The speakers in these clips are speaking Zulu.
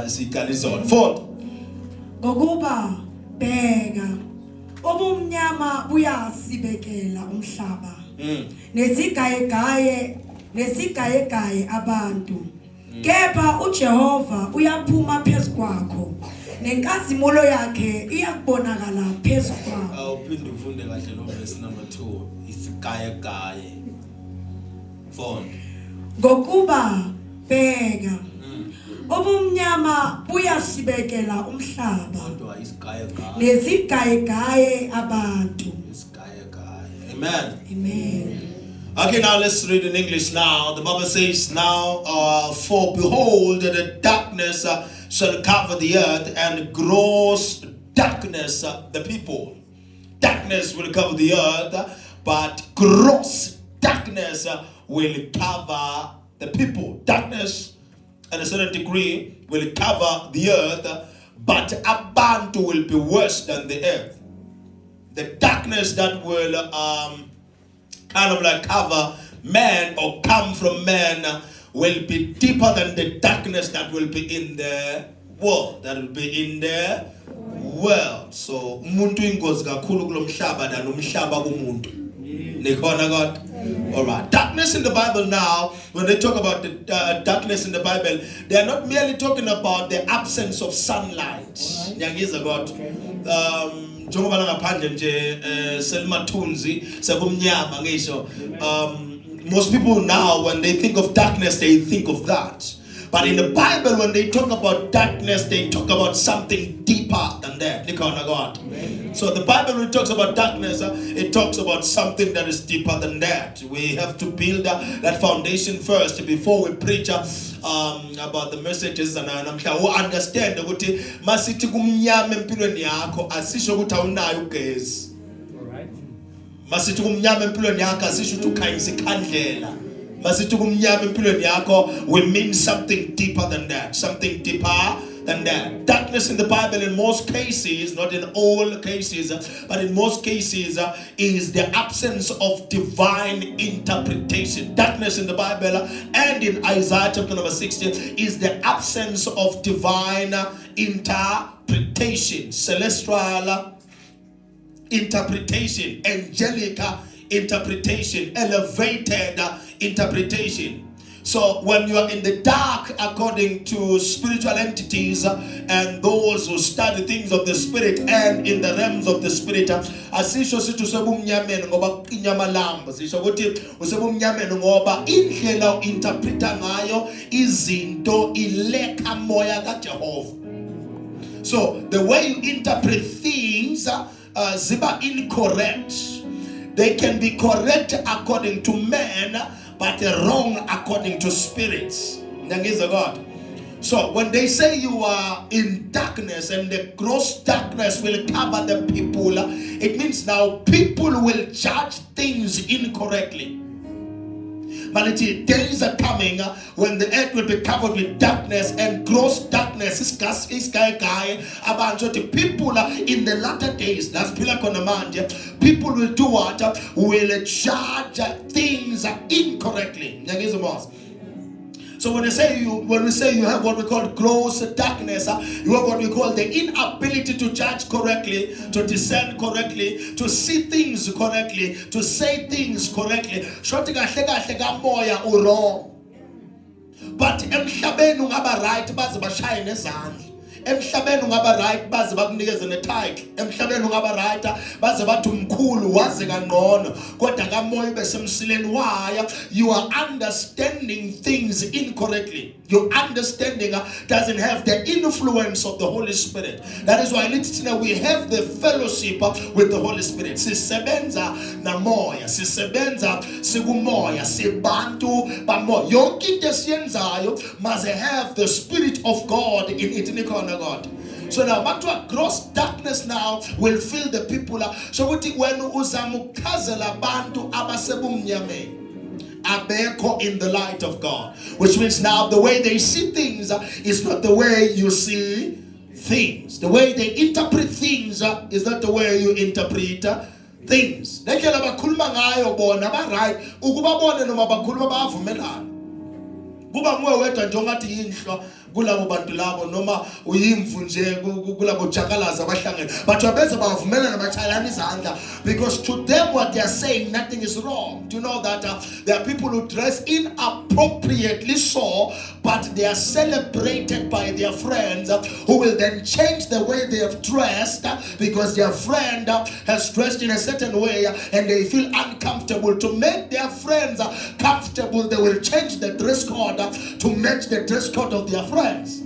Sikalizona. Fourth. Ngokuba bheka obumnyama buyasibekela umhlaba. Nesigaye abantu. Kepha uJehova uyaphuma phezukwakho. Nenkazimulo yakhe iyakubonakala phezukwakho. Awuphinde ufunde kahle lo verse number 2. Isigaye. Fourth. Ngokuba bheka obumnyama buyasibekela umhlaba. Kodwa isigaye. Nesigaye abantu. Amen. Amen. Okay, now let's read in English now. The Bible says now, for behold, the darkness shall cover the earth, and gross darkness the people. Darkness will cover the earth, but gross darkness will cover the people. Darkness, at a certain degree, will cover the earth, but abantu will be worse than the earth. The darkness that will kind of like cover man or come from man will be deeper than the darkness that will be in the world. That will be in the world. So umuntu ingozi kakhulu kulomhlaba than umhlaba kumuntu. Nikhona God? Alright. Darkness in the Bible now, when they talk about the darkness in the Bible, they are not merely talking about the absence of sunlight. Nyangiza God. Njengoba ngaphandle nje selmathunzi sekumnyama ngisho. Most people now, when they think of darkness, they think of that. But in the Bible, when they talk about darkness, they talk about something deeper than that. So the Bible, when it talks about darkness, it talks about something that is deeper than that. We have to build that foundation first before we preach about the messages. And I'm sure we understand that masithi kumnyama empilweni yakho asisho ukuthi awunayo ugesi. Masithi kumnyama empilweni yakho asisho ukuthi ukhanyisa ikhandlela. Masithi kumnyama empilweni yakho will mean something deeper than that. Something deeper than that. Darkness in the Bible in most cases, not in all cases, but in most cases is the absence of divine interpretation. Darkness in the Bible and in Isaiah chapter number 60 is the absence of divine interpretation. Celestial interpretation, angelic interpretation, elevated interpretation. So when you are in the dark, according to spiritual entities and those who study things of the spirit and in the realms of the spirit, asisho sithi usebumnyameni ngoba inyamalamba, sisho ukuthi usebumnyameni ngoba indlela interpreta ngayo izinto ileka moya kaJehova. So the way you interpret things ziba incorrect. They can be correct according to man, but wrong according to spirits. God. So when they say you are in darkness and the gross darkness will cover the people, it means now people will judge things incorrectly. But days are coming when the earth will be covered with darkness and gross darkness. People in the latter days, that's people will do what? Will judge things incorrectly. So when we say you have what we call gross darkness, you have what we call the inability to judge correctly, to discern correctly, to see things correctly, to say things correctly. But emhlabeni ungaba right baze bashaye nezandla. Emhlabeni ungaba right baze bakunikeze ne-title. Emhlabeni ungaba right baze bathi umkhulu waze kangcono. Kodwa kamoya besemsileni waya, you are understanding things incorrectly. Your understanding doesn't have the influence of the Holy Spirit. That is why we have the fellowship with the Holy Spirit. Sisebenza na moya, sisebenza sigumoya, sibantu bamoya. Yonke into esiyenzayo must have the Spirit of God in it. God. So now back to a gross darkness now will fill the people. So when uzamukazela bantu abasebumnyame abeko in the light of God, which means now the way they see things is not the way you see things. The way they interpret things is not the way you interpret things. Nekela bakhuluma ngayo bona ba right ukubabone noma bakhuluma bavumelana. Kuba nguwe wedwa nje ongathi yinhlwa kulabo bantu labo noma uyimvu nje kulabo jakalaza abahlangene but wabeza bavumela namachayana izandla because to them what they are saying nothing is wrong. Do you know that there are people who dress inappropriately so but they are celebrated by their friends who will then change the way they have dressed because their friend has dressed in a certain way and they feel uncomfortable. To make their friends comfortable, they will change the dress code to match the dress code of their friends.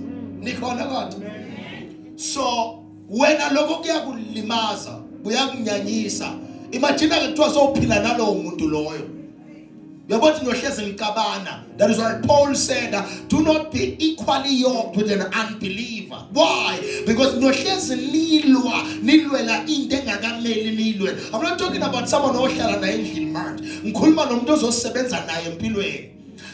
So when aloko kuyakulimaza kuyakunyanyisa, imagine kuthiwa sowuphila nalowo muntu loyo. That is why Paul said, do not be equally yoked with an unbeliever. Why? Because I'm not talking about someone who shall man.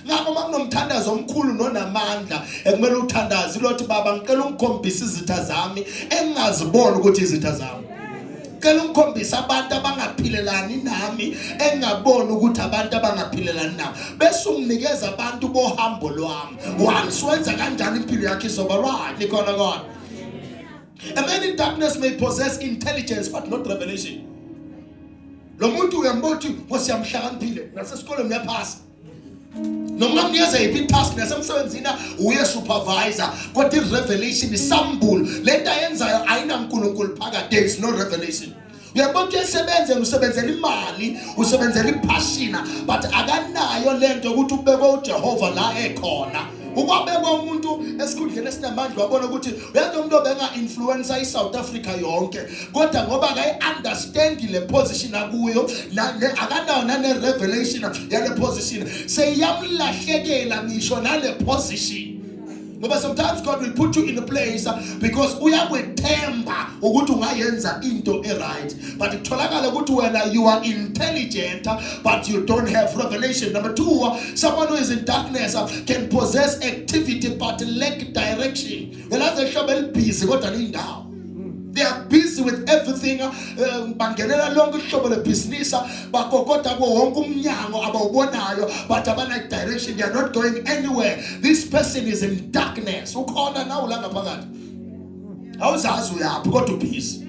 Ngakho makunomthandazo omkhulu nonamandla ekumele uthandaze lothi baba ngicela ungikhombise izitha zami engazibona ukuthi izitha zami. Ngicela ungikhombise abantu abangaphilelani nami engabona ukuthi abantu abangaphilelani nami. Bese unginikeza abantu bohambo lwami. Once wenza kanjani impilo yakhe izoba right nikhona God. A man in darkness may possess intelligence but not revelation. Lo muntu uyambothi ngosiyamhlakaniphile nasesikolweni uyaphasa. Noma ngiyaza iphi task nasemsebenzini uye supervisor kodwa revelation isambulu lento ayenzayo ayina uNkulunkulu phakathi. There is no revelation. Uyabona usebenzela imali usebenzela ipassion but akanayo lento ukuthi ubekwe uJehova la ekhona. Ukwabekwa umuntu esikhundleni esinamandla wabona ukuthi uyazi umuntu obenga influencer iSouth Africa yonke kodwa ngoba akayi understand le position akuyo akanayo nane revelation yale position seyamlahlekela ngisho nale position. But sometimes God will put you in a place because uyakwethemba ukuthi ungayenza into right but itholakala ukuthi wena you are intelligent but you don't have revelation. Number two, someone who is in darkness can possess activity but lack direction. Busy they are busy with everything. Bangenela lonke uhlobo lebusiness bakokota ko wonke umnyango abawubonayo but abana direction. They are not going anywhere. This person is in darkness. Ukhona nawo la ngaphakathi. Awuzazi uyaphi kodwa ubhizi.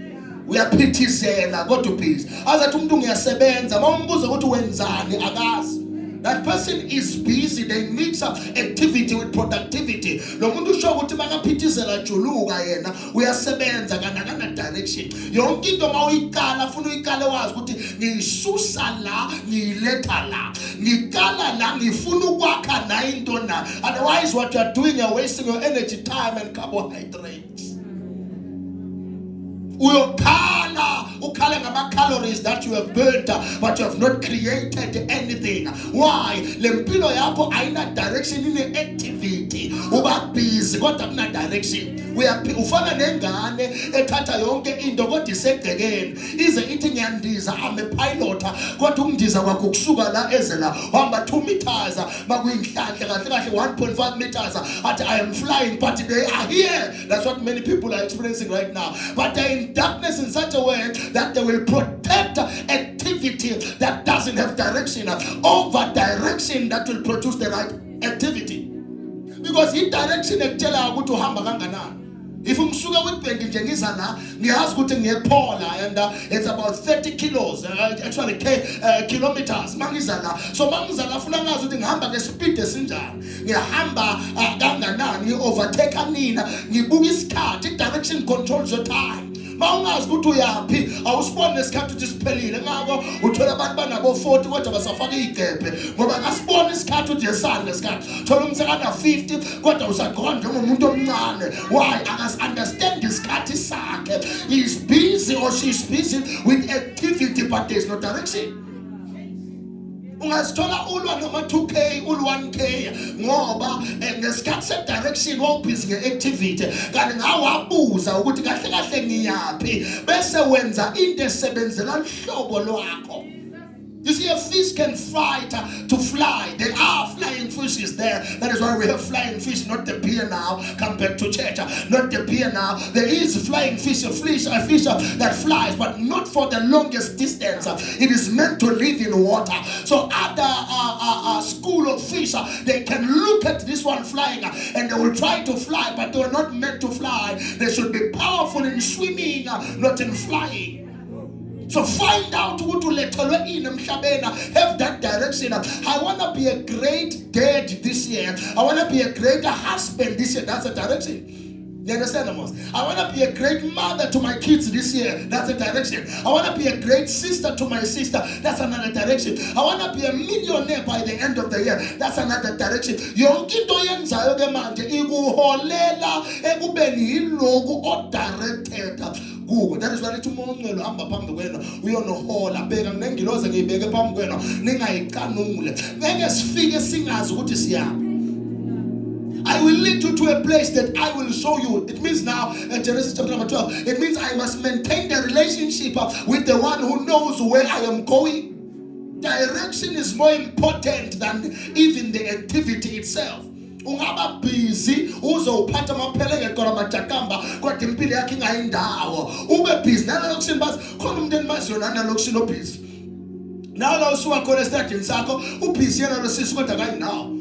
Uyaphithizela kodwa ubhizi. Azathi umuntu ngiyasebenza mawumbuza ukuthi wenzani akazi. That person is busy. They mix up activity with productivity. Lo muntu usho ukuthi makaphithizela juluka yena uyasebenza kana direction. Yonke into mawuyikala ufuna uyikale wazi ukuthi ngisusa la ngiletha la. Ngikala la ngifuna ukwakha na into na. Otherwise what you are doing, you are wasting your energy, time and carbohydrates. Ukala ngama calories that you have burnt but you have not created anything. Why? Lempilo yakho ayina direction in activity. Uba busy kodwa kuna direction. Ufana nengane ethatha yonke into kodwa isegcekeni. Ize ithi ngiyandiza I'm a pilot kodwa undiza kwakho kusuka la ezela hamba 2 meters makuyinhlanhla kahle kahle 1.5 meters at I am flying but they are here. That's what many people are experiencing right now. But they are in darkness in such a way that they will protect activity that doesn't have direction over direction that will produce the right activity. Because in direction ekutshela ukuthi uhamba kanganani. If ngisuka with nje ngiza la ngiyazi ukuthi ngiyephola and it's about 30 kilos actually kilometers mangiza la. So mangiza la funa ngazi ukuthi ngihamba ngespeed esinjani. Ngihamba kanganani overtake nina ngibuka isikhathi. Direction controls your time. Mawungazi ukuthi uyaphi awusibone isikhathi ukuthi siphelile ngako uthola abantu banabo 40 kodwa basafaka igebhe ngoba ngasibona isikhathi ukuthi yesana lesikhathi thola umsekana 50 kodwa usakhona njengomuntu omncane. Why? Akas understand isikhathi sakhe. He is busy or she is busy with activity but there is no direction. Ungasithola ulwa noma 2k ul 1k ngoba ngesikhathi se direction wawubhizi ngeactivity kanti ngawabuza ukuthi kahle kahle ngiyapi bese wenza into esebenzela ihlobo lwakho. You see, a fish can fight to fly. There are flying fishes there. That is why we have flying fish, not the pier now. Come back to church. Not the pier now. There is flying fish, a fish that flies, but not for the longest distance. It is meant to live in water. So other school of fish, they can look at this one flying and they will try to fly, but they are not meant to fly. They should be powerful in swimming, not in flying. So find out who to let in have that direction. I want to be a great dad this year. I want to be a great husband this year. That's a direction. You understand, Amos? I want to be a great mother to my kids this year. That's a direction. I want to be a great sister to my sister. That's another direction. I want to be a millionaire by the end of the year. That's another direction. Yonke into yenzayo ke manje ikuholela ekubeni iloku o-directed. That is why tomongelo hamba phambi kwena uyonohola bheka nengiloze ngiyibeke phambi kwena ningayicanule ngeke sifike singazi ukuthi siyaphi. I will lead you to a place that I will show you. It means now in Genesis chapter number 12, it means I must maintain the relationship with the one who knows where I am going. Direction is more important than even the activity itself. Ungaba busy uzophatha amapheleke kodwa majakamba kodwa impilo yakhe ingayindawo. Ube busy nalokushini basi khona umuntu enimaziyona nalokushini obusy. Nawe la usuka khona estadini sakho ubusy yena lo sisi kodwa akayindawo.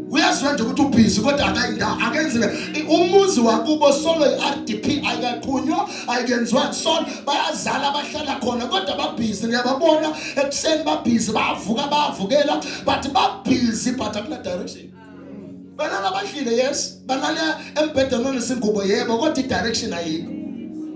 Uyazwa nje ukuthi ubusy kodwa akayindawo. Akenzile umuzi wakubo solo iRDP ayikaqhunywa ayikenziwa solo bayazala abahlala khona kodwa babusy ngiyababona ekuseni babusy bavuka bavukela but babusy but akuna direction. Banana bahlile yes, banana embhedeni onesingubo yebo kodwa direction ayikho.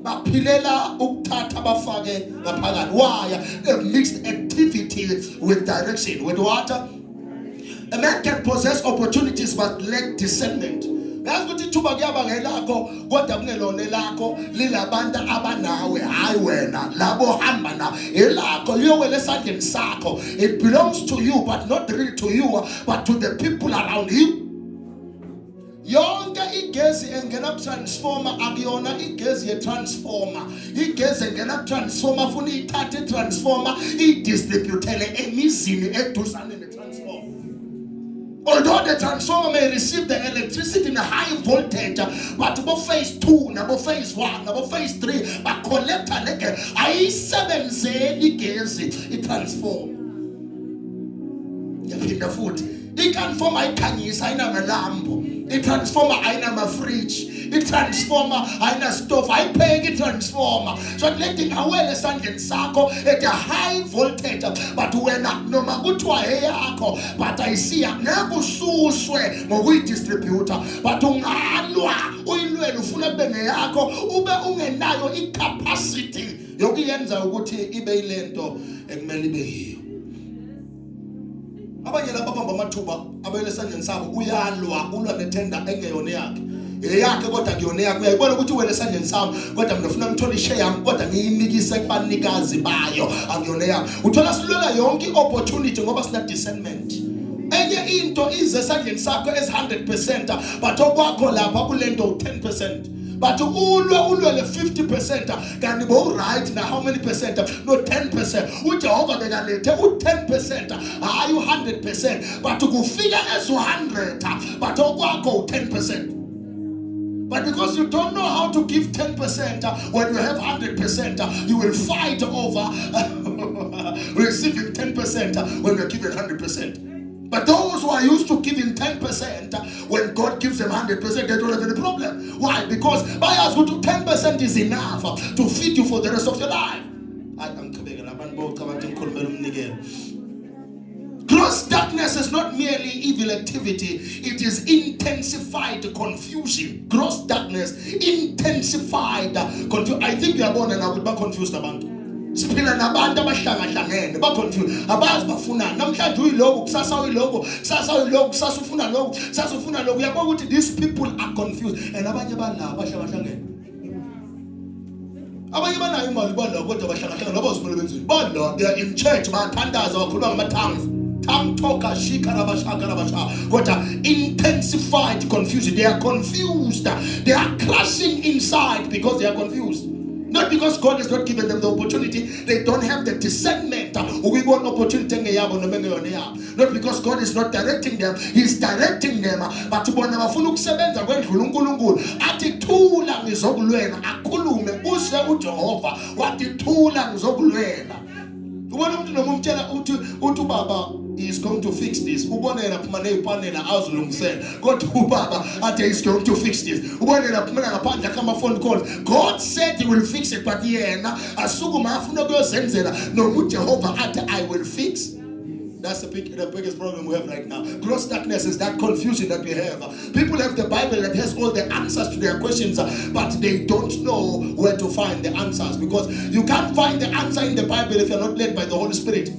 Baphilela ukuthatha bafake ngaphakathi. Why? A mixed activity with direction. With what? A man can possess opportunities but lack discernment. Yazi ukuthi ithuba kuyaba ngelakho kodwa kungelona lakho lilabantu abanawe hayi wena labo hamba na elakho liyowela esandleni sakho. It belongs to you but not really to you but to the people around you. Yonke igezi engena transformer akuyona igezi ye transformer. Igezi engena transformer funa ithathe transformer idistributele emizini eduzane ne transformer. Although the transformer may receive the electricity in a high voltage, but bo phase 2 nabo phase 1 nabo phase 3 ba collector leke ayisebenzeli igezi itransform. Yaphinda futhi itransformer ayikhanyisa ayinamalambo. I-transformer ayina fridge, i-transformer ayina stove, ayipheki i-transformer. So letting awele esandleni sakho at a high voltage but wena noma kuthiwa eyakho but ayisiya ngeke ususwe ngokuyidistributor but ungalwa uyilwela ufuna kube ngeyakho ube ungenayo i-capacity yokuyenza ukuthi ibe ilento ekumele ibe yiyo. Abanye laba bamba amathuba abele esandleni sabo uyalwa ulwa nethenda engeyona yakhe eyakhe kodwa kuyona yakhe uyayibona ukuthi wena esandleni sami kodwa mina ufuna ngithola ishare yami kodwa ngiyinikise kubanikazi bayo akuyona yakhe. Uthola silwela yonke opportunity ngoba sina discernment. Enye into ize esandleni sakho as 100% but okwakho lapha kulento 10%. But ulwele 50% kanti bo right now how many percent? No 10%. uJehova bekalethe u10% hayi u100% but kufika as 100 but okwakho 10%. But because you don't know how to give 10% when you have 100%, you will fight over receiving 10% when you're given 100%. But those who are used to giving 10%, when God gives them 100%, they don't have any problem. Why? Because by us, 10% is enough to feed you for the rest of your life. Gross darkness is not merely evil activity, it is intensified confusion. Gross darkness, intensified confusion. I think you are born and I would be confused about it. Siphila nabantu abahlangahlangene baconfuse abazi bafuna namhlanje uyiloku kusasa uyiloku kusasa uyiloku kusasa ufuna lokhu kusasa ufuna lokhu. Uyabona ukuthi these people are confused and abanye balabo bahlangahlangene abanye banayo imali balabo kodwa bahlangahlangene ngoba uzimele benzini balabo they are in church bathandaza bakhuluma ngama tongue talker shikarabasha kodwa intensified confusion. They are confused, they are crashing inside because they are confused. No, Not because God has not given them the opportunity, they don't have the discernment. We want opportunity. Not because God is not directing them, He's directing them. But bona bafuna ukusebenza kwendlula uNkulunkulu athi thula ngizokulwela akhulume uze uJehova wathi thula ngizokulwela. Ubona umuntu noma umtshela uthi ubaba is going to fix this. Ubonela phuma nezipanela azilungisela. Kodwa ubaba athi is going to fix this. Ubonela phuma ngaphandle kama phone calls. God said He will fix it, but yena asukuma afuna ukuyozenzela noma uJehova athi I will fix. That's the biggest problem we have right now. Gross darkness is that confusion that we have. People have the Bible that has all the answers to their questions, but they don't know where to find the answers, because you can't find the answer in the Bible if you're not led by the Holy Spirit.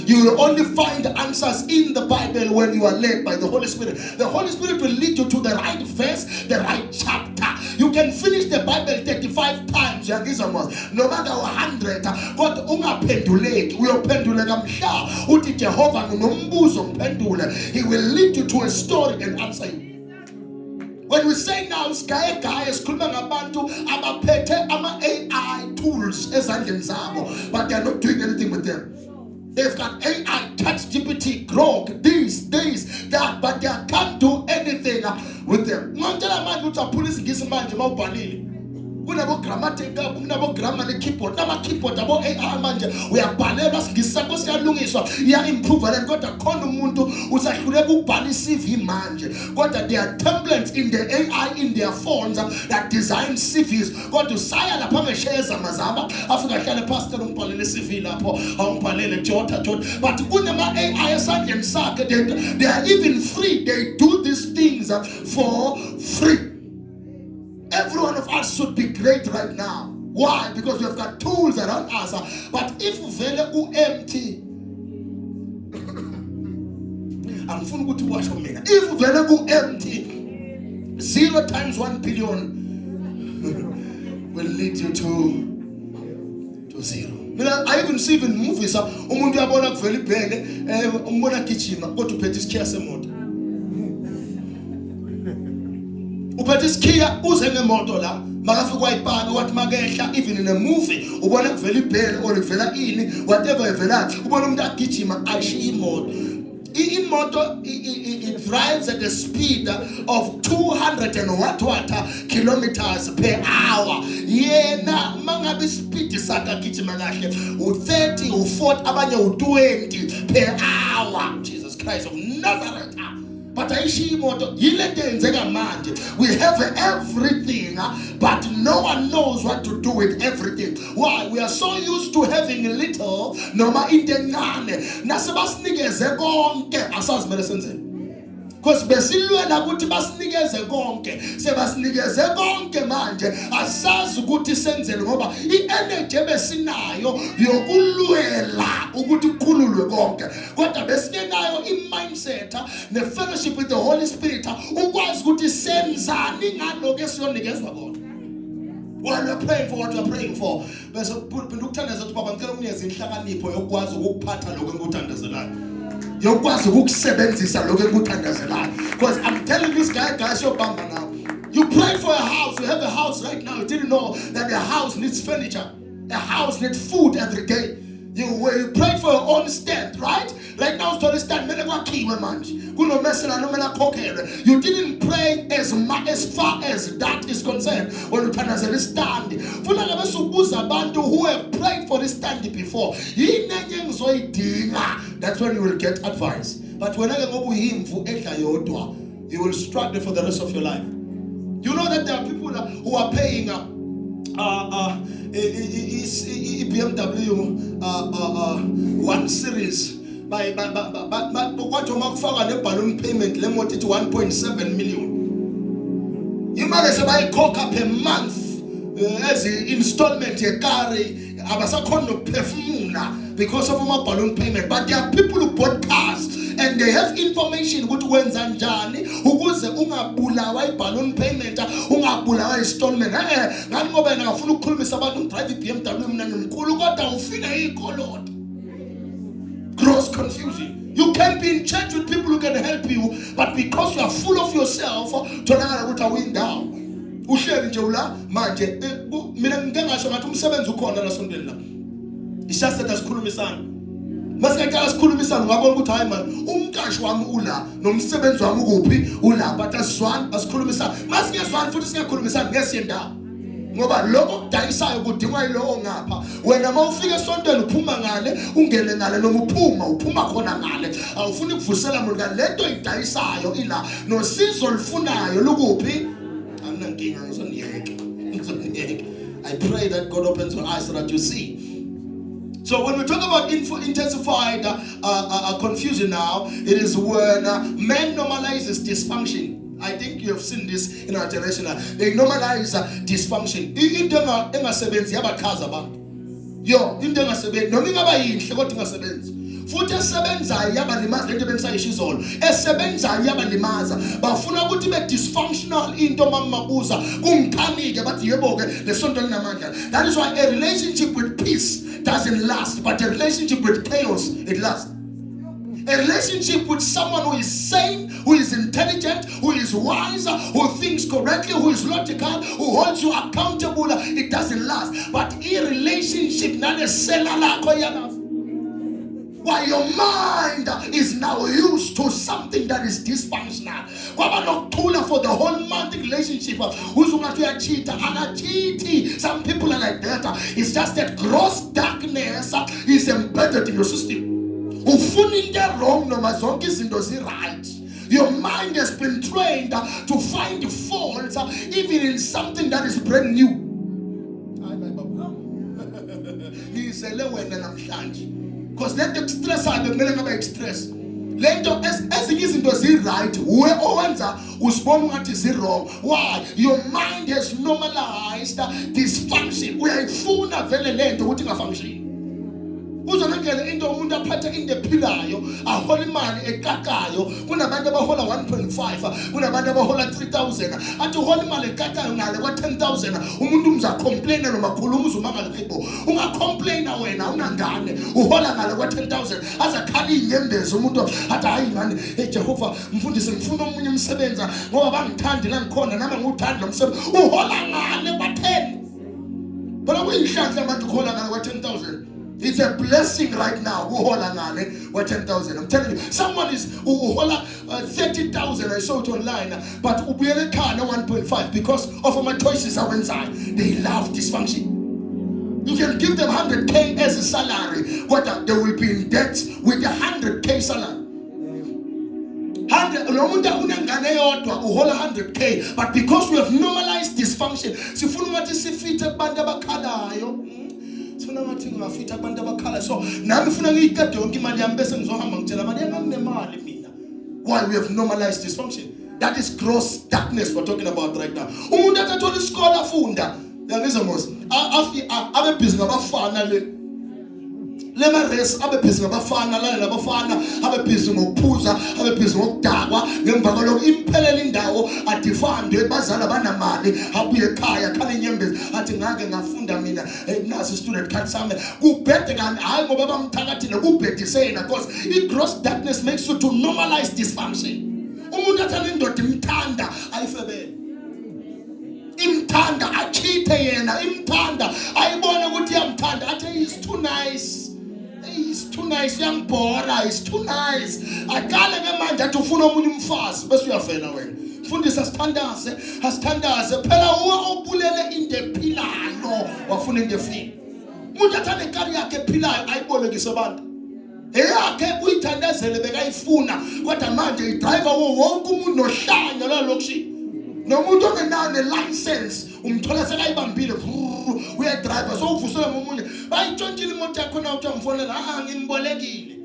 You will only find answers in the Bible when you are led by the Holy Spirit. The Holy Spirit will lead you to the right verse, the right chapter. You can finish the Bible 35 times, no matter 100. God ungaphenduleki, uyophenduleka mhla uthi Jehova nginombuzo mphendule. He will lead you to a story and answer you. When we say now, sikhuluma ngabantu abaphethe ama-AI tools ezandleni zabo, but they are not doing anything with them. They've got AI, ChatGPT, Grok, this, that, but they can't do anything with them. Ngantela manje uthi aphulisa ngisi manje mawubhalile. Kunabo grammatical, kunabo grammar le keyboard, nama keyboard abo AI manje uyabhalela singisa Nkosi yalungiswa, iya improve and kodwa khona umuntu usahluleka ukubhala iCV manje. Kodwa there are templates in the AI in their phones that design CVs. Kodwa usaya lapha ngesheza mazaba afika hlale pastor umbhalele iCV lapho awumbhalele jota. But kunama AI esandleni sakhe, they are even free. They do these things for free. Every one of us should be great right now. Why? Because we have got tools around us. But if vele empty, angifuni ukuthi washo mina. If vele empty, 0 times 1 billion will lead you to 0. I even see in movies, umuntu yabona kuvela ibhele, umbona gijima kodwa uphethe isikhiya semoto. Uphethe isikhiya uze ngemoto la, makafika wayipaka wathi makehla, even in a movie ubona kuvela ibhele or kuvela ini, whatever evela, ubona umuntu agijima ayishiya imoto. Imoto it drives at the speed of 200 and what kilometers per hour. Yena mangabe speed sakhe agijima kahle u30 u40 abanye u20 per hour. Jesus Christ of Nazareth. But we have everything, but no one knows what to do with everything. Why? We are so used to having little. Noma intengane nasebasinikeze konke asazi mele senzeni. Because besilwela ukuthi basinikeze konke, sebasinikeze konke manje asazi ukuthi senzele ngoba i-energy ebesinayo yokulwela ukuthi kukhululwe konke. Kodwa besinayo i-mindset ne-fellowship with the Holy Spirit ukwazi ukuthi senzani ngalokho esiyonikezwa kona. While we're praying for what we're praying for, bese ukuthandaza ukuthi baba ngicela unginikeze inhlakanipho yokwazi ukuphatha lokho engikuthandazelayo. Because I'm telling this guys, you're bumper now. You prayed for a house, you have a house right now. You didn't know that the house needs furniture. The house needs food every day. You prayed for your own stand, right? Right now, to understand, you didn't pray as far as that is concerned. When you stand, who have prayed for this stand before, that's when you will get advice. But when you will struggle for the rest of your life. You know that there are people who are paying BMW 1 Series by what you balloon payment limit to 1.7 million. You might say buy coca per month as installment a car because of my balloon payment. But there are people who bought cars and they have information which wins and journey who goes ungabulawa balloon payment ungabulawa installment ngani ngoba ngafuna ukukhulumisa abantu drive BMW mina ngimkhulu kodwa ufika ikolot. Gross confusion. You can be in church with people who can help you, but because you are full of yourself, to win down. Ushare nje ula manje mina ngike ngasho ngathi umsebenzi ukhona la sondweni la ishaseta sikhulumisana masingaqala sikhulumisana ngabona ukuthi hayi man umqashi wami ula nomsebenzi wami ukuphi ula but asizwana asikhulumisana masingezwana futhi singakhulumisana ngesiyenda ngoba lokho kudayisayo kudingwa yilo ngapha wena mawufika esontweni uphuma ngale ungene ngale noma uphuma khona ngale awufuni ukuvusela umuntu ngale lento idayisayo ila nosizo lifunayo lokuphi anginankinga ngizoniyeke I pray that God opens your eyes so that you see. So when we talk about intensified confusion now, it is when man normalizes dysfunction. I think you have seen this in our generation. They normalize dysfunction. Into engasebenzi yabachaza abantu. Yo, into engasebenzi noma ingaba yinhle kodwa ingasebenzi. Futhi esebenzayo yabalimaza lento bensayisho izolo. Esebenzayo yabalimaza. Bafuna ukuthi be dysfunctional into mamabuza kungikhanike bathi yebo ke lesonto linamandla. That is why a relationship with peace doesn't last, but a relationship with chaos it lasts. A relationship with someone who is sane, who is intelligent, who is wise, who thinks correctly, who is logical, who holds you accountable, it doesn't last. But a relationship not a why your mind is now used to something that is dysfunctional. For the whole month relationship, some people are like that. It's just that gross darkness is embedded in your system. Your mind has been trained to find faults even in something that is brand new. Because let the stress out the middle of stress. Let the as it is into right, where owenza usbon what is wrong. Why? Your mind has normalized dysfunction. We are full of very lento what function. Uzonakele into umuntu aphatha into ephilayo ahola imali ekakayo kunabantu abahola 1.5 kunabantu abahola 3000 athi uhola imali ekakayo ngale kwa 10000 umuntu umza complain noma khuluma uzumanga lepo unga complain wena unangane uhola ngale kwa 10000 azakhala inyembezi umuntu athi hayi mani Jehova mfundisi ngifuna umunye umsebenza ngoba bangithandi la ngikhona nami ngikuthanda lo msebenzi uhola ngale kwa 10 bona kuyinhlanhla abantu uhola ngale kwa 10000. It's a blessing right now. What 10,000? I'm telling you, someone is 30,000. I saw it online, but 1.5 because of my choices are inside. They love dysfunction. You can give them 100k as a salary, but they will be in debt with 100k salary. 100k, but because we have normalized dysfunction, so nami funa ngiyikade yonke imali yami bese ngizohamba ngitshela manje nganginemali mina. Why? We have normalized dysfunction. That is gross darkness we're talking about right now. Umuntu athathola isikole afunda yangizwa mos abe busy ngabafana lema race abe busy ngabafana labafana abe busy ngokuphuza abe busy ngokudakwa ngemva kwalokho imphelele indawo adifande bazala banamali abuye ekhaya khala inyembezi athi ngake ngafunda mina nasi student card sami kubhede kanti hayi ngoba bamthakathile kubhedisena because i gross darkness makes you to normalize dysfunction. Umuntu athanda indoda imthanda ayifebele imthanda achithe yena imthanda ayibona ukuthi yamthanda athi he's too nice. He's too nice, young boy. He's too nice. Akale ke manje athi ufuna omunye umfazi bese uyafela wena. Mfundisi asithandaze phela ubulele into ephilayo wafuna into efile. Umuntu athanda inkari yakhe ephilayo ayibolekise abantu. Eyakhe uyithandazele bekayifuna kodwa manje idriver wonke umuntu nohlanya la lokushi. Nomuntu ongenane license umthola sekayibambile uya driver so uvusela ngomunye bayitshontshile imoto yakho na uthi amfonela ngimbolekile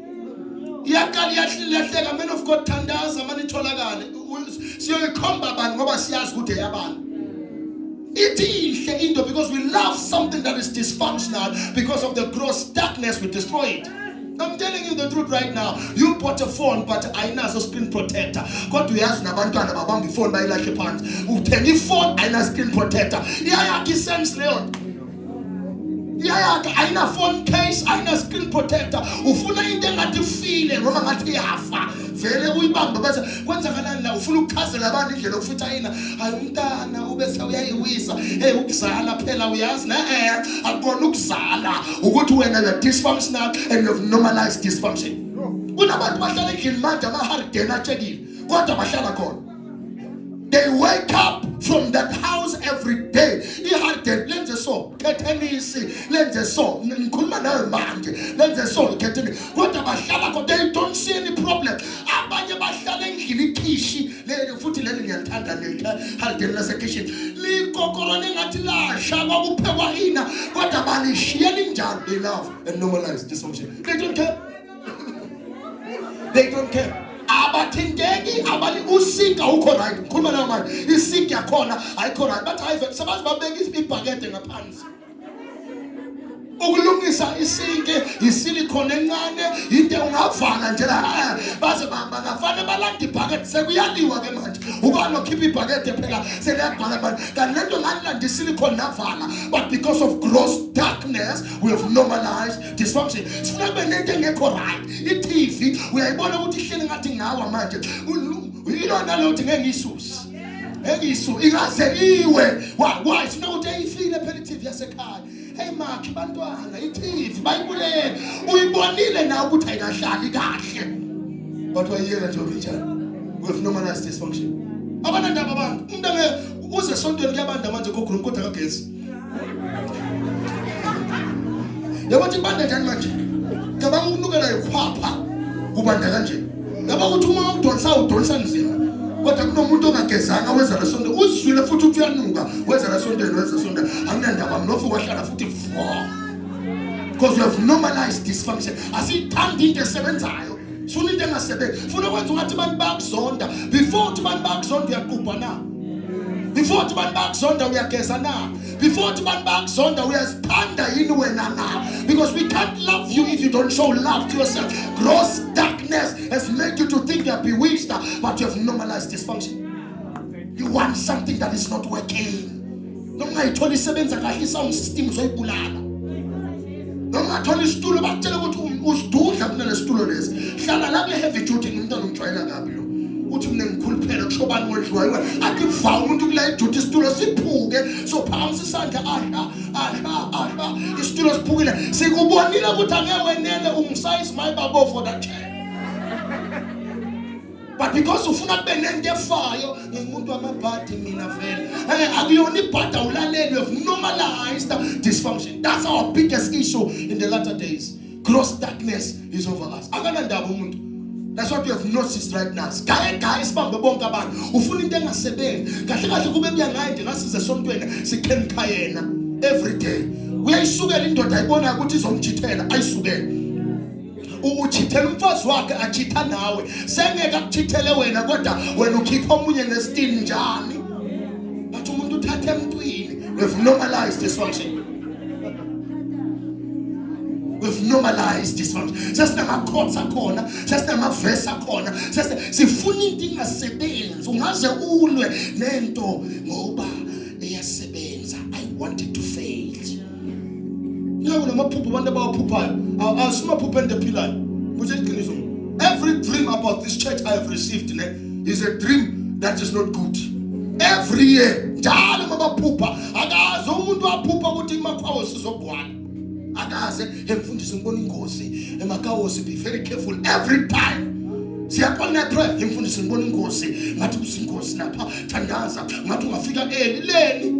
iyaqala yahleka man of God thandaza manje itholakale siyoyikhomba abantu ngoba siyazi ukuthi eyabantu ihle into because we love something that is dysfunctional because of the gross darkness we destroy it. I'm telling you the truth right now. You bought a phone, but I know a screen protector. God, we ask Nabantwana babambi phone by like a pants. Uthengi phone, I know screen protector. Yeah, sense Leon. iyayakhe ayina phone case, ayina screen protector, ufuna into engathi file noma ngathi yafa vele uyibamba bese kwenzakalani la ufuna ukuchazela abantu indlela ofitha yina hayi umntana ubese uyayiwisa ukuzala phela uyazi na akukona ukuzala ukuthi wena you are dysfunctional and you have normalized dysfunction. Kunabantu bahlala endlini manje ama-hardden atshekile kodwa bahlala khona. They wake up from that house every day. I-hardden lenze so kethenisi lenze so ngikhuluma nawe manje lenze so kethenisi kodwa bahlala khona. They don't see any problem. Abanye bahlala endlini ikhishi futhi leli ngiyalithanda le-hardden lasekitchen likokorone ngathi lasha kwakuphekwa ina kodwa balishiyela injalo. They love and normalize dysfunction. They don't care. They don't care. Abathindeki abali usika ukho right. Ngikhuluma nayo manje. Isika yakhona ayikho right. Bathi hayi sabazi babeka ibhakede ngaphansi. Ukulungisa isinke isilicone encane into ungavala nje la baze bangafana balanda ibhakede sekuyaliwa ke manje. Ubani okhipha ibhakede phela seliyagcwala abantu. Kanti lento ngalanda isilicone navala, but because of gross darkness we have normalized dysfunction. Sifuna kube nento engekho right. I-TV uyayibona ukuthi ihleli ngathi ngawa manje. Ilona lo uthi ngeke ngisusi. Engisu ingaze iwe. Why? Sifuna ukuthi ayifile phela i-TV yasekhaya. Hey makhi bantwana i-TV bayibulele uyibonile na ukuthi ayikahlali kahle but wayiyela nje njalo. We have normalized dysfunction. Abanandaba abantu umuntu ake uze esontweni kuyabanda manje ko-group kodwa kagesi yabathi ibanda njani manje cabanga ukunukela yikhwapha kubanda kanje yaba ukuthi uma udonsa nzima kodwa kunomuntu ongagezanga weza lesonto uzwile futhi uthi uyanuka weza lesonto anginandaba mnofu kwahlala futhi because we have normalized dysfunction. Asithandi into esebenzayo sifuna into engasebenzi funa ukwenza ungathi abantu bayakuzonda before uthi abantu bayakuzonda uyaqubha na before uthi abantu bayakuzonda uyageza na before uthi abantu bayakuzonda uyazithanda yini wena na because we can't love you if you don't show love to yourself. Gross darkness has made you to think you are bewitched but you have normalized dysfunction. You want something that is not working. Noma ungayithola isebenza kahle i-sound system uzoyibulala. Noma thola isitulo bakutshela ukuthi usidudla kunale situlo lesi hlala la kule-heavy duty ngumntwana ungijwayela kabi lo uthi mina ngikhuluphela kushobani wedliwayo athi kuva umuntu kula iduty isitulo siphuke sophakamisa isandla ahla isitulo siphukile sikubonile ukuthi angeke wenele umsize my babo for that chair. But because ufuna kube nento efayo ngumuntu wamabhadi mina vele akuyona ibhadi awulaleli. We have normalized dysfunction. That's our biggest issue in the latter days. Gross darkness is over us. Akanandaba umuntu. That's what we have noticed right now. Guys sibambe bonke abantu ufuna into engasebenzi kahle kahle kube kuya ngaye nje ngasize esontweni sikhenka yena every day. Uyayisukela indoda ayibona ukuthi izomjithela ayisukele. Uchithela umfazi wakhe achitha nawe sengeke akuchithele wena kodwa wena ukhipha omunye ngesitini njani bathi umuntu uthathe emntwini. We've normalized dysfunction. We've normalized dysfunction. Sesinama-quotes akhona sesinama-verse akhona sifuna into ingasebenzi ungaze ulwe nento ngoba iyasebenza. I want it to fail. Namaphupho abantu abawaphuphayo asimaphupho endephilayo kuthe iqiniso. Every dream about this church I have received is a dream that is not good. Every year njalo mabaphupha akaze umuntu waphupha ukuthi imakhawo sizogwala akaze emfundisi ngibona ingozi emakhawo be very careful every time. Siyaqona prayer emfundisi ngibona ingozi ngathi kusingozi lapha thandaza ngathi ungafika leni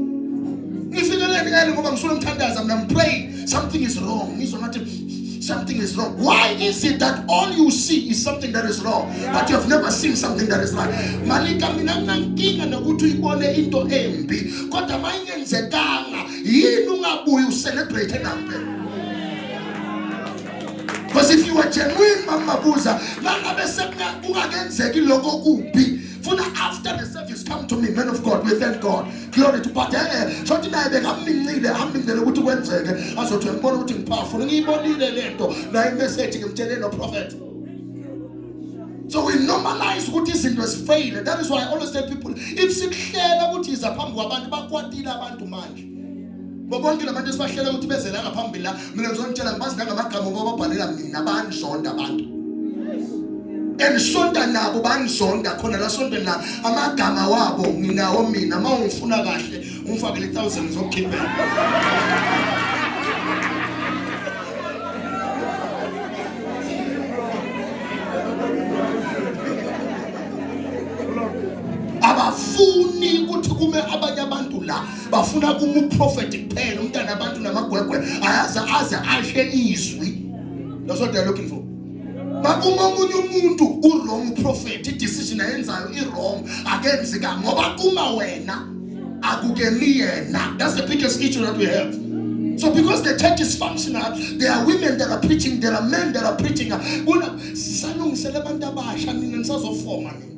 ngifikelele ngoba ngisuka umthandaza mina I'm praying something is wrong. Ngizwa ngathi something is wrong. Why is it that all you see is something that is wrong but you have never seen something that is right? Malika mina nginankinga nokuthi uyibone into embi kodwa mayingenzekanga yini ungabuyi ucelebrate nampe. Because if you are genuine mamabuza nangabe sekungakenzeki lokho kubi funa after the service come to me, man of God, we thank God, glory to God. Shothi naye bekamnincile amnincele ukuthi kwenzeke azothi ngibona ukuthi ngipowerful ngiyibonile lento na imessage ngimtshele no prophet. So we normalize ukuthi izinto esifail. That is why I always tell people if sikuhlela ukuthi iza phambi kwabantu bakwatile abantu manje Bonke labantu esibahlela ukuthi bezela ngaphambili la mina ngizonitshela ngibazi ngamagama bababhalela mina banizonda abantu. Enisonda nabo banizonda khona la sonto la amagama wabo nginawo mina mawungifuna kahle ungifakele 1000 zokukhiphela. Abafuni ukuthi kume abanye abantu la bafuna kuma uprofeti kuphela umntana abantu namagwegwe ayaza aze ashe izwi. That's what they're looking for. Bakuma umunye umuntu wrong prophet decision ayenzayo wrong akenzeka ngoba kuma wena akukemi yena. That's the biggest issue that we have. So because the church is functional, there are women that are preaching, there are men that are preaching. Sanungisele abantu abasha nina nisazofoma nina.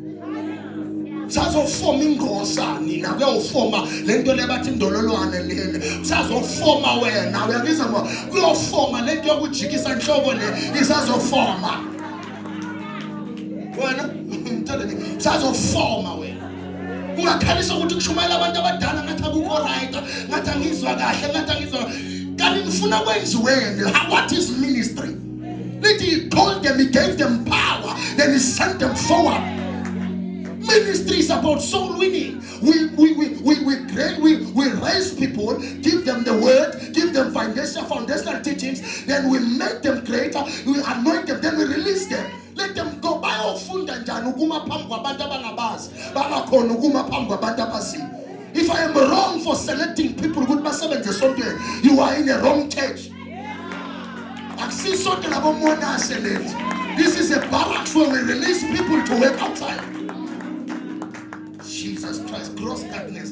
Sazofoma ingosa nina kuyofoma lento lebathi indololwane lele. Sazofoma wena uyakuzwa ngo kuyofoma lento yokujikisa inhloko le isazofoma. Wena mtheleni sazofoma wena. Ungakhalisa ukuthi kushumayela abantu abadala ngathi akukho right, ngathi angizwa kahle, ngathi angizwa. Kanti ngifuna kwenziweni. What is ministry? He told them, he gave them power, then he sent them forward. Ministry is about soul winning. We raise people, give them the word, give them foundational teachings, then we make them greater, we anoint them, then we release them. Let them go. If I am wrong for selecting people, you are in a wrong church. This is a barracks where we release people to work outside. Jesus Christ, gross darkness.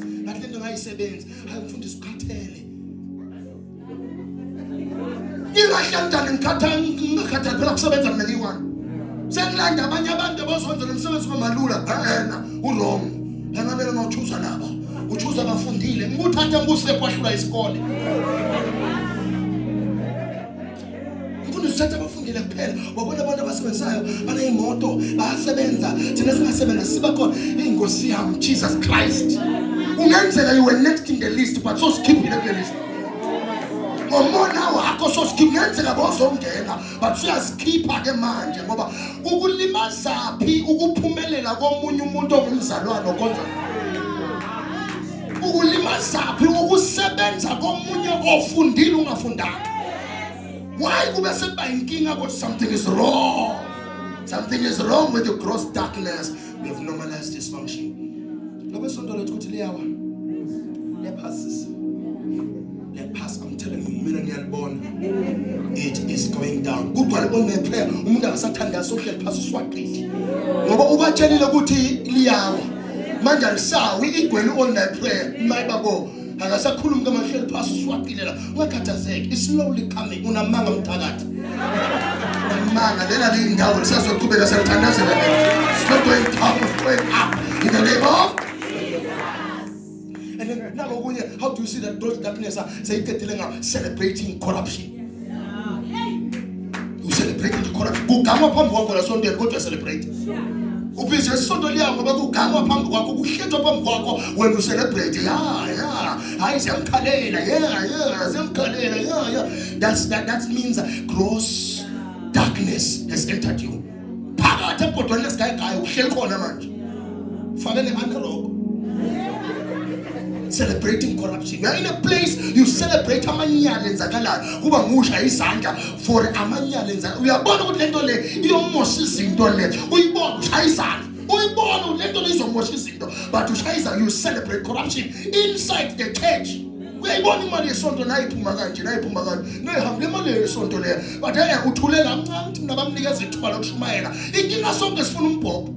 Senglanda abanye abantu abazwenza umsebenzi kwamalula wrong. Engamele ngochuza laba. Uchuza abafundile. Ngikuthatha ngikuse kwahlula isikole. Ngifuna usithatha abafundile kuphela. Wabona abantu abasebenzayo banezimoto bayasebenza. Thina singasebenza siba khona ingosi yami Jesus Christ. Ungenzeka you were next in the list but so skip in the list. Ngomona wakho so skip ngenzeka bozongena but siyaskipha ke manje ngoba ukulimaza phi ukuphumelela komunye umuntu ongumzalwane okonza ukulimaza phi ukusebenza komunye ofundile ungafundanga. Why kube sekuba inkinga ukuthi something is wrong with the gross darkness. We have normalized dysfunction. Lobe sonto lethu ukuthi liyawa lepasses. I'm telling you, mina ngiyalibona. It is going down. Kugcwale bona prayer umuntu akasathanda sohleli phasi uswaqile. Ngoba ubatshelile ukuthi liyawa. Manje alisawi igwele online prayer. Mayibabo akasakhulumi ngamahleli phasi uswaqile la. Ungakhathazeki. It's slowly coming. Unamanga mthakathi. Unamanga lela lindawo lisazoqhubeka siyathandazela. It's not going down, it's going up. In the name of and then now how do you see that those darkness are celebrating corruption? You celebrating the corruption. Kugama phambi kwakho la sonto kodwa celebrate. Ubizwe sonto liyango bakugama phambi kwakho kuhletshwa phambi kwakho wena celebrate. Yeah. Hayi siyamkhalela. Yeah. Siyamkhalela. Yeah. That means gross darkness has entered you. Phakathi ebhodweni lesigayigaya uhleli khona manje. Fanele underdog. Celebrating corruption. You are in a place you celebrate amanyala enzakalayo kuba ngusha izandla for amanyala enzakalayo. Uyabona ukuthi lento le iyomosha izinto le. Uyibona ushaya izandla. Uyibona lento le izomosha izinto but ushaya izandla. You celebrate corruption inside the church. Uyayibona imali yesonto nayiphuma kanje nehamba imali yesonto le but uthulela kancane nabamnikeza ithuba lokushumayela. Inkinga sonke sifuna umbhobho.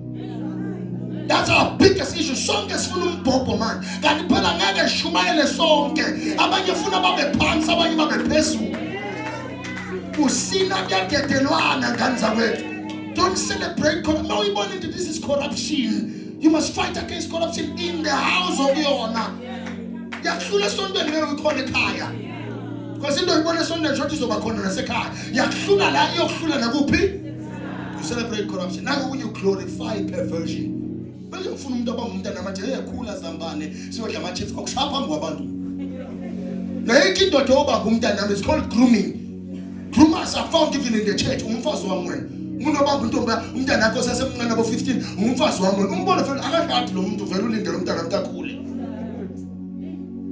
That's our biggest issue. Sonke sifuna umbhobho man. Kanti phela ngeke shumayele sonke. Abanye funa babe phansi, abanye babe phezulu. Usina kuyagedelwana ngani zakwethu. Don't celebrate corruption. No, ibona this is corruption. You must fight against corruption in the house of yona. Yakuhlula sontweni ngeke ukhona ekhaya. Because into ibona sontweni shothi izoba khona nasekhaya. Yakuhlula la iyokuhlula nakuphi? You celebrate corruption. Now when you glorify perversion. Manje ngifuna umuntu abangumntana manje eyakhula zambane siyodla ama chips okushaya phambi kwabantu. Nayikho indoda obamba umntana is called grooming. Groomers are found even in the church. Umfazi wami wena. Umuntu obamba intombi umntana wakho sasemncane abo 15 umfazi wami wena. Umbona vele akashadi lo muntu vele ulindele umntana mntakhule.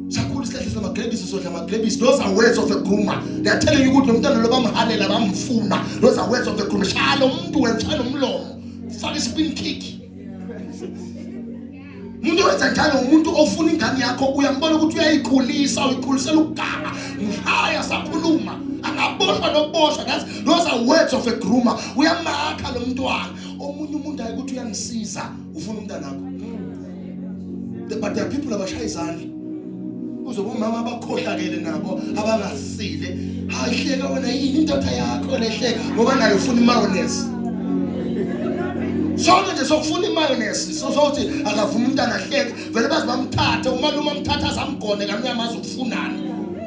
Sakhulu isihlahla samagrebisi sodla amagrebisi. Those are words of a groomer. They are telling you ukuthi lo mntana lo bamhalela bamfuna. Those are words of a groomer. Shaya lo muntu wena, shaya umlomo. Faka spin kick. Umuntu wenza njalo umuntu ofuna ingane yakho uyambona ukuthi uyayikhulisa uyikhulisela ukuganga. Ngihaya sakhuluma. Angabonwa nokuboshwa. Those are words of a groomer. Uyamakha lo mntwana. Omunye umuntu ayikuthi uyangisiza ufuna umntana wakho. But there are people abashaya izandla. Uzobomama abakhohlakele nabo abangasile. Hayihleka wena yini indoda yakho lehleka ngoba nayo ufuna imayonnaise. Sonke nje sokufuna imayonnaise sothi akavuma umntana ahleke vele bazi bamthathe umalume amthatha zamgone kamnyama azokufunana.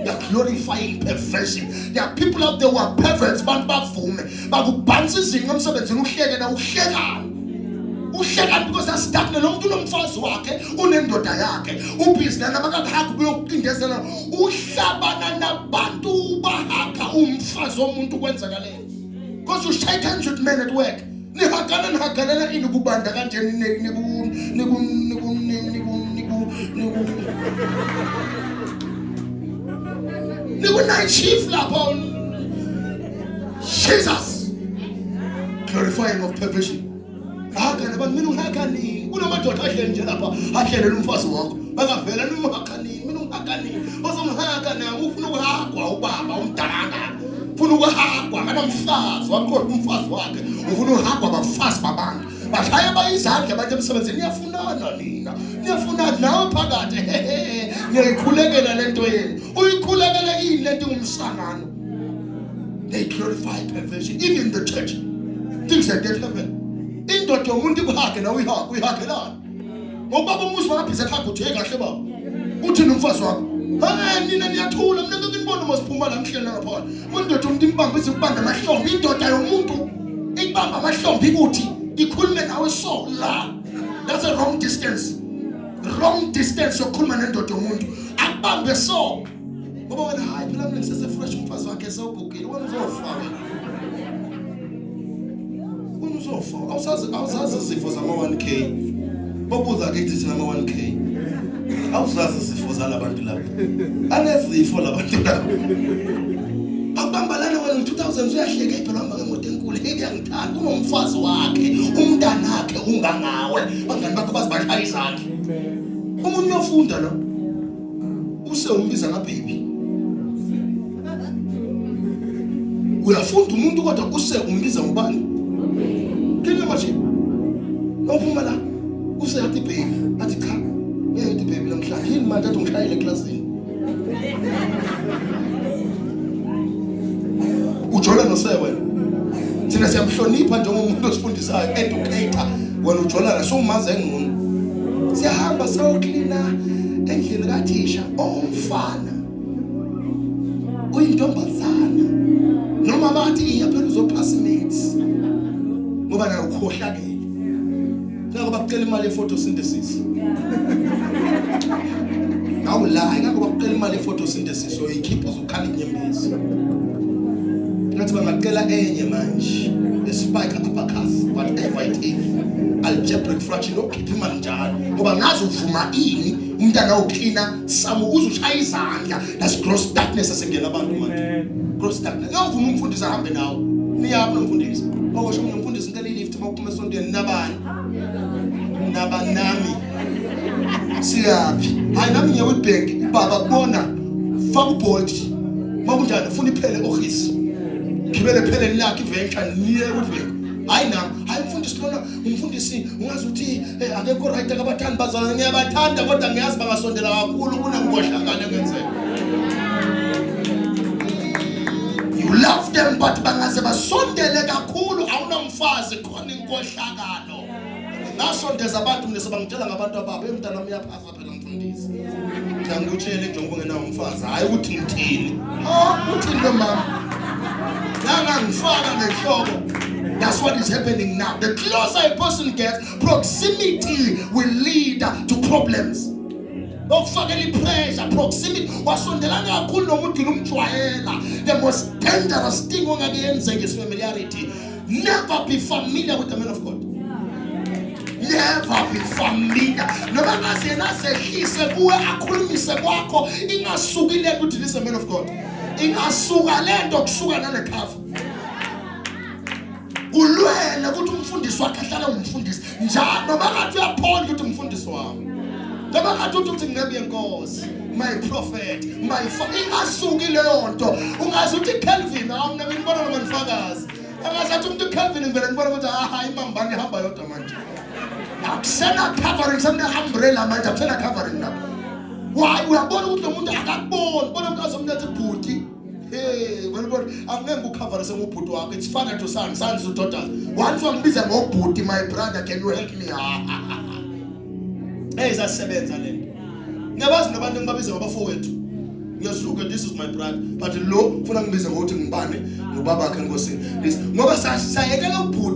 They are glorifying perversion. There are people out there who are perverts bantu bavume bakubhanisa izinto emsebenzini uhleke na uhlekana. Uhlekana because asidakne lo muntu unomfazi wakhe unendoda yakhe ubhizi lana bakakhaku buyokuqindezela uhlabana nabantu bahaka umfazi womuntu kwenzakaleni. Because you shaitan should men at work. Nihakana ini kubanda kanjeni niku night shift lapho. Jesus. Glorifying of perversion. Hakana abantu mina ungakanini kunamadoda ahlele nje lapha ahlelela umfazi wakho bakavela nimhakanini mina ungakanini ozomhakana ufuna ukuhagwa ubaba umdalanga ufuna ukuhagwa kanamfazi wakho umfazi wakhe ufuna ukuhagwa abafazi babantu bashaya bayizandla abantu emsebenzini niyafunana nina niyafuna nawe phakathi niyayikhulekela lento yenu uyikhulekela yini lento ngumsangano. They glorify perversion even in the church. Things like that happen. Indoda yomuntu kuhage na uyihagelana ngobaba umuzi wakabhiza khakho uthi kahle baba uthi nomfazi wakho nina niyathula mina ngikubona masiphuma la mhlelo lapha indoda umuntu imbamba izikubanda amahlombe indoda yomuntu ibamba amahlombe ikuthi ikhulume nawe so la. That's a wrong distance yokukhuluma nendoda yomuntu akubambe so ngoba wena hayi phela mina ngisese fresh umfazi wakhe sewugugile wena uzofa awuzazi izifo zama 1K bobuza ke thina ama 1K awuzazi izifo zalabantu labo anezifo labantu labo abambalana wena 2000 uyahleka iphela hamba ngemoto enkulu ngiyangithanda unomfazi wakhe umntana wakhe ungangawe bangani bakho bazibashaya izandla umuntu uyafunda lo use umbiza ngababy uyafunda umuntu kodwa use umbiza ngubani. Kini manje ngophuma la useyathi baby athi cha ngiyathi baby namhlanje yini manje athi ngishayele eclassini ujola nosewe thina siyamhlonipha njengomuntu osifundisayo educator wena ujola la somaze engcono siyahamba sawuklina endlini kathisha omfana uyintombazana noma bathi iyaphela uzophasa mates ngoba nayo ukhohlakele ngakho bakucela imali ye-photosynthesis awulayi ngakho bakucela imali ye-photosynthesis oyikhipha uzokhala inyembezi ngathi bangacela enye manje spike abacus whatever it is algebraic fraction okhipha imali njalo ngoba ngazi uvuma ini umntana oklina samu uzushaya izandla. That's gross darkness esengena abantu manje. Gross darkness ngavuma umfundisi ahambe nawo niyaphi nomfundisi okusho umfundisi ngale lift makuphuma esontweni nabani nabanami siyaphi hayi nami ngiye Witbank baba kubona faka ubolt makunjani ufuna iphele office gibele phele lakhe iventure niye Witbank hayi nami hayi umfundisi ungazi ukuthi akekho right akabathandi bazalwane ngiyabathanda kodwa ngiyazi bangasondela kakhulu kunengohlakane ngenzeka. You love them but bangaze basondele kakhulu awunamfazi khona inkohlakalo ngasondeza abantu mina sebangitshela ngabantu ababo emntana uyaphasa phela umfundisi ngiyangutshela nje ngoba ngenawo umfazi hayi ukuthi ngithini uthini lo mama ngangifaka nehlobo. That's what is happening now. The closer a person gets, proximity will lead to problems. Don't forget the pressure. proximity, wasondelana kakhulu nomuntu umjwayela. The most dangerous thing ongakuyenzeka is familiarity. Never be familiar with the man of God. Never be familiar. Noma ngaze nasehlise kuwe akhulumise kwakho ingasuki lento uthi this is a man of God. Ingasuka lento kusuka nale cover. Ulwele ukuthi umfundisi wakhe ahlala umfundisi. Njalo noma ngathi uyaphonda ukuthi umfundisi wami. Noma ngathi uthi ngebi yenkosi. My prophet, my father. Ingasuki leyo nto. Ungazi uthi Calvin awumna ngibona nomfakazi. Angazathi umuntu Calvin ngivele ngibona ukuthi imambane ihamba yodwa manje. Akusena covering some umbrella manje akusena covering lapho. Why uyabona ukuthi lo muntu akakuboni, bona umuntu azomletha ibhuti. Hey, wena angeke ucover semubhuti wakho. It's father to son, sons to daughters. Once wangibiza ngobhuti, my brother, can you help me? Hey, isasebenza lento. Ngiyabazi nabantu ngibabiza ngabafowethu. Ngiyasuka, this is my brother, but lo ufuna ngibize ngokuthi ngibane ngobaba wakhe enkosini. Ngoba sayekela ubhuti